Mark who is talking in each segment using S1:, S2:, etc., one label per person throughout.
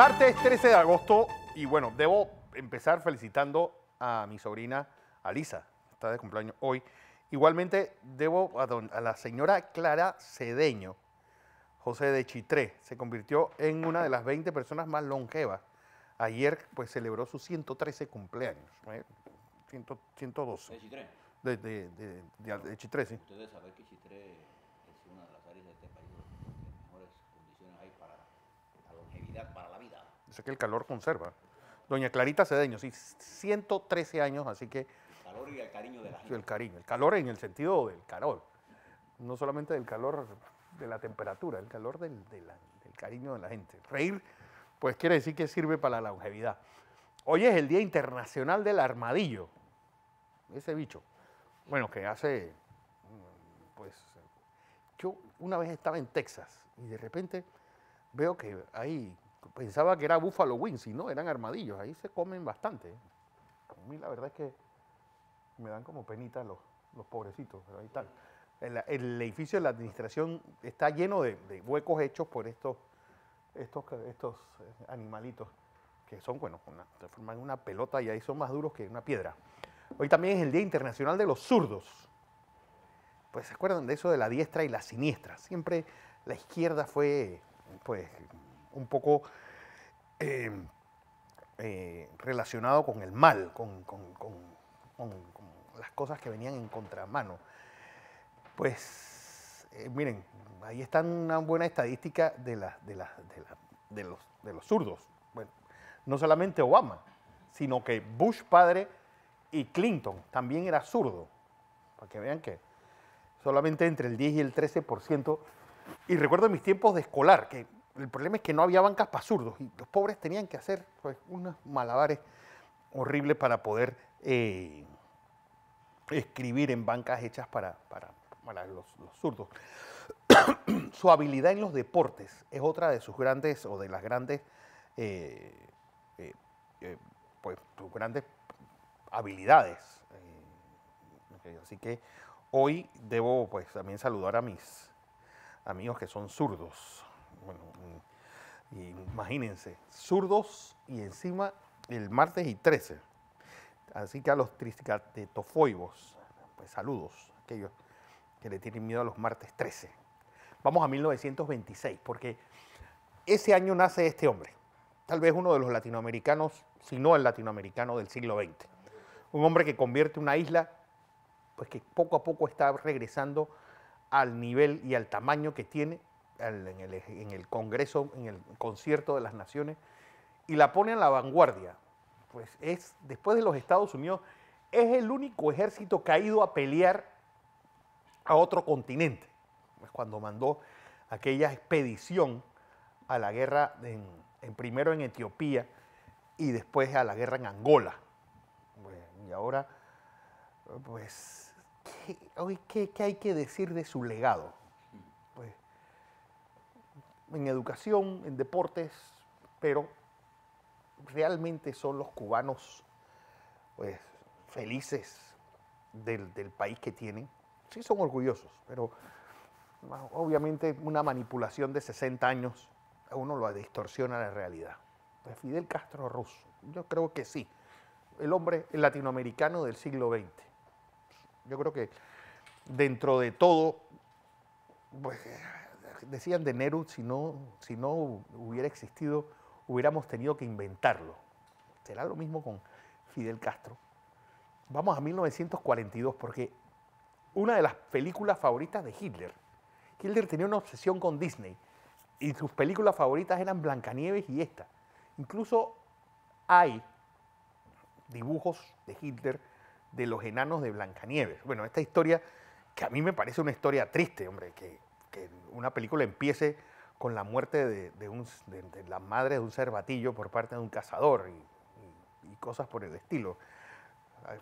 S1: Martes 13 de agosto y bueno, debo empezar felicitando a mi sobrina Alisa, está de cumpleaños hoy. Igualmente debo a la señora Clara Cedeño, José de Chitré, se convirtió en una de las 20 personas más longevas. Ayer pues celebró su 113 cumpleaños, 112.
S2: ¿De Chitré?
S1: De Chitré, sí.
S2: Ustedes saben que Chitré es una de las áreas de este país donde mejores condiciones hay para la longevidad, para la vida.
S1: Dice que el calor conserva. Doña Clarita Cedeño, sí, 113 años, así que...
S2: El calor y el cariño de la gente.
S1: El cariño, el calor en el sentido del calor, no solamente del calor de la temperatura, el calor del cariño de la gente. Reír, pues quiere decir que sirve para la longevidad. Hoy es el Día Internacional del Armadillo, ese bicho. Bueno, que hace, pues, yo una vez estaba en Texas y de repente veo que ahí, pensaba que era Buffalo Wings y no, eran armadillos, ahí se comen bastante. A mí la verdad es que me dan como penita los pobrecitos, pero ahí están. El edificio de la administración está lleno de huecos hechos por estos animalitos que son, bueno, se forman una pelota y ahí son más duros que una piedra. Hoy también es el Día Internacional de los Zurdos. Pues se acuerdan de eso de la diestra y la siniestra. Siempre la izquierda fue, pues, un poco relacionado con el mal, con las cosas que venían en contramano. Pues, miren, ahí está una buena estadística de los zurdos. Bueno, no solamente Obama, sino que Bush padre y Clinton también era zurdo. Para que vean que solamente entre el 10 y el 13%. Y recuerdo mis tiempos de escolar, que el problema es que no había bancas para zurdos y los pobres tenían que hacer pues, unos malabares horribles para poder escribir en bancas hechas para los zurdos. Su habilidad en los deportes es otra de sus grandes, o de las grandes, pues sus grandes habilidades. Así que hoy debo pues también saludar a mis amigos que son zurdos. Bueno, y imagínense, zurdos y encima el martes y 13. Así que a los tricatetofoibos, pues saludos, aquellos que le tienen miedo a los martes 13. Vamos a 1926, porque ese año nace este hombre, tal vez uno de los latinoamericanos, si no el latinoamericano del siglo XX. Un hombre que convierte una isla, pues que poco a poco está regresando al nivel y al tamaño que tiene en el Congreso, en el Concierto de las Naciones, y la pone en la vanguardia. Pues es, después de los Estados Unidos, es el único ejército que ha ido a pelear a otro continente. Pues cuando mandó aquella expedición a la guerra, primero en Etiopía y después a la guerra en Angola. Bueno, y ahora, pues, ¿qué hay que decir de su legado? Pues, en educación, en deportes, pero realmente son los cubanos pues, felices del país que tienen. Sí son orgullosos, pero obviamente una manipulación de 60 años a uno lo distorsiona la realidad. Pues Fidel Castro ruso, yo creo que sí. El hombre latinoamericano del siglo XX. Yo creo que dentro de todo, pues, decían de Nehru, si no hubiera existido, hubiéramos tenido que inventarlo. Será lo mismo con Fidel Castro. Vamos a 1942, porque una de las películas favoritas de Hitler. Hitler tenía una obsesión con Disney y sus películas favoritas eran Blancanieves y esta. Incluso hay dibujos de Hitler de los enanos de Blancanieves. Bueno, esta historia que a mí me parece una historia triste, hombre, que una película empiece con la muerte de la madre de un cervatillo por parte de un cazador y cosas por el estilo.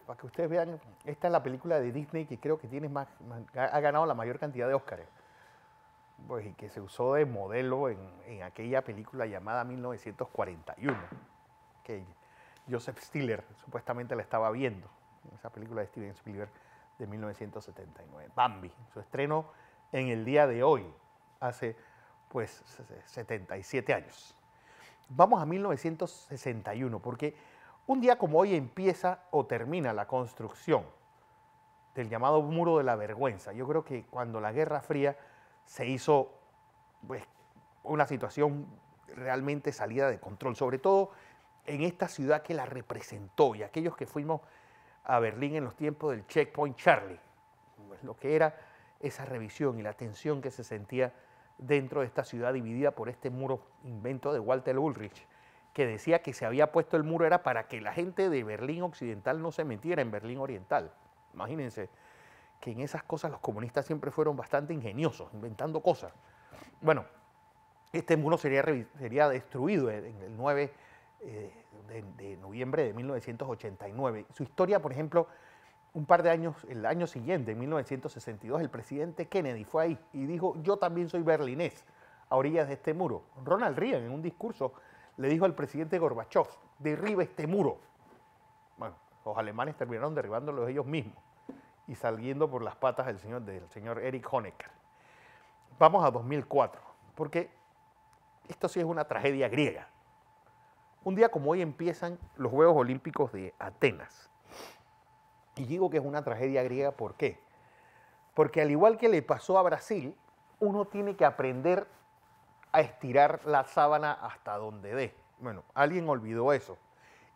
S1: Para que ustedes vean, esta es la película de Disney que creo que ha ganado la mayor cantidad de Óscares. Pues, y que se usó de modelo en aquella película llamada 1941, que Joseph Stiller supuestamente la estaba viendo, esa película de Steven Spielberg de 1979. Bambi, su estreno en el día de hoy, hace pues 77 años. vamos a 1961, porque un día como hoy empieza o termina la construcción del llamado Muro de la Vergüenza. Yo creo que cuando la Guerra Fría se hizo pues, una situación realmente salida de control, sobre todo en esta ciudad que la representó y aquellos que fuimos a Berlín en los tiempos del Checkpoint Charlie, pues, lo que era esa revisión y la tensión que se sentía dentro de esta ciudad dividida por este muro invento de Walter Ulrich, que decía que se había puesto el muro era para que la gente de Berlín Occidental no se metiera en Berlín Oriental. Imagínense que en esas cosas los comunistas siempre fueron bastante ingeniosos, inventando cosas. Bueno, este muro sería destruido en el 9 de noviembre de 1989. Su historia, por ejemplo, un par de años, el año siguiente, en 1962, el presidente Kennedy fue ahí y dijo, yo también soy berlinés, a orillas de este muro. Ronald Reagan, en un discurso, le dijo al presidente Gorbachev, derriba este muro. Bueno, los alemanes terminaron derribándolo ellos mismos y saliendo por las patas del señor Erich Honecker. Vamos a 2004, porque esto sí es una tragedia griega. Un día como hoy empiezan los Juegos Olímpicos de Atenas. Y digo que es una tragedia griega, ¿por qué? Porque al igual que le pasó a Brasil, uno tiene que aprender a estirar la sábana hasta donde dé. Bueno, alguien olvidó eso.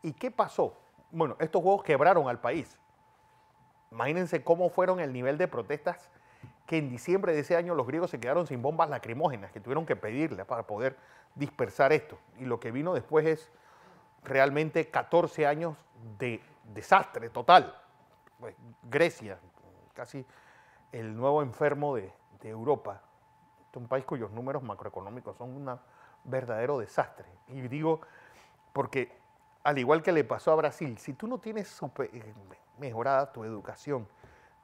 S1: ¿Y qué pasó? Bueno, estos Juegos quebraron al país. Imagínense cómo fueron el nivel de protestas que en diciembre de ese año los griegos se quedaron sin bombas lacrimógenas, que tuvieron que pedirle para poder dispersar esto. Y lo que vino después es realmente 14 años de desastre total. Pues Grecia, casi el nuevo enfermo de Europa. Este es un país cuyos números macroeconómicos son un verdadero desastre. Y digo, porque al igual que le pasó a Brasil, si tú no tienes mejorada tu educación,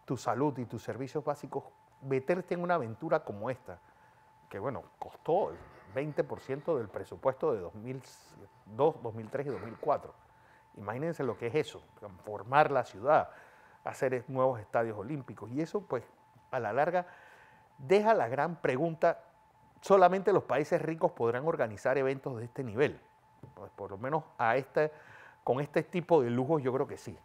S1: tu salud y tus servicios básicos, meterte en una aventura como esta, que bueno, costó el 20% del presupuesto de 2002, 2003 y 2004. Imagínense lo que es eso, transformar la ciudad, hacer nuevos estadios olímpicos. Y eso, pues, a la larga, deja la gran pregunta, ¿solamente los países ricos podrán organizar eventos de este nivel? Pues por lo menos con este tipo de lujos yo creo que sí.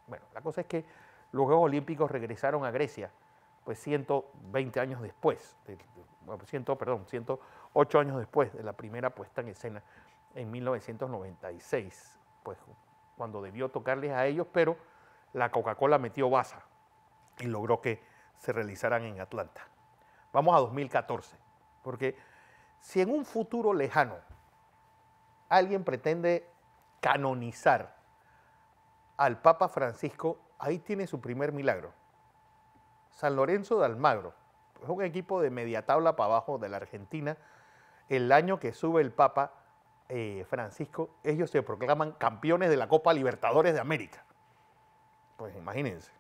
S1: Bueno, la cosa es que los Juegos Olímpicos regresaron a Grecia pues 120 años después, 108 años después de la primera puesta en escena en 1996, pues cuando debió tocarles a ellos, pero la Coca-Cola metió baza y logró que se realizaran en Atlanta. Vamos a 2014, porque si en un futuro lejano alguien pretende canonizar al Papa Francisco, ahí tiene su primer milagro. San Lorenzo de Almagro, es un equipo de media tabla para abajo de la Argentina. El año que sube el Papa Francisco, ellos se proclaman campeones de la Copa Libertadores de América. Pues imagínense.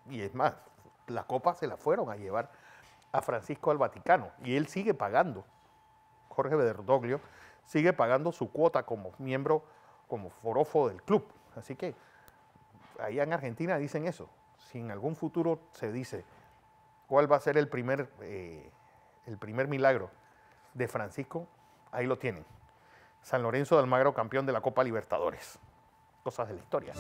S1: Y es más, la Copa se la fueron a llevar a Francisco al Vaticano y él sigue pagando. Jorge Bergoglio sigue pagando su cuota como miembro, como forofo del club. Así que allá en Argentina dicen eso. Si en algún futuro se dice cuál va a ser el primer milagro de Francisco, ahí lo tienen. San Lorenzo de Almagro, campeón de la Copa Libertadores. Cosas de la historia.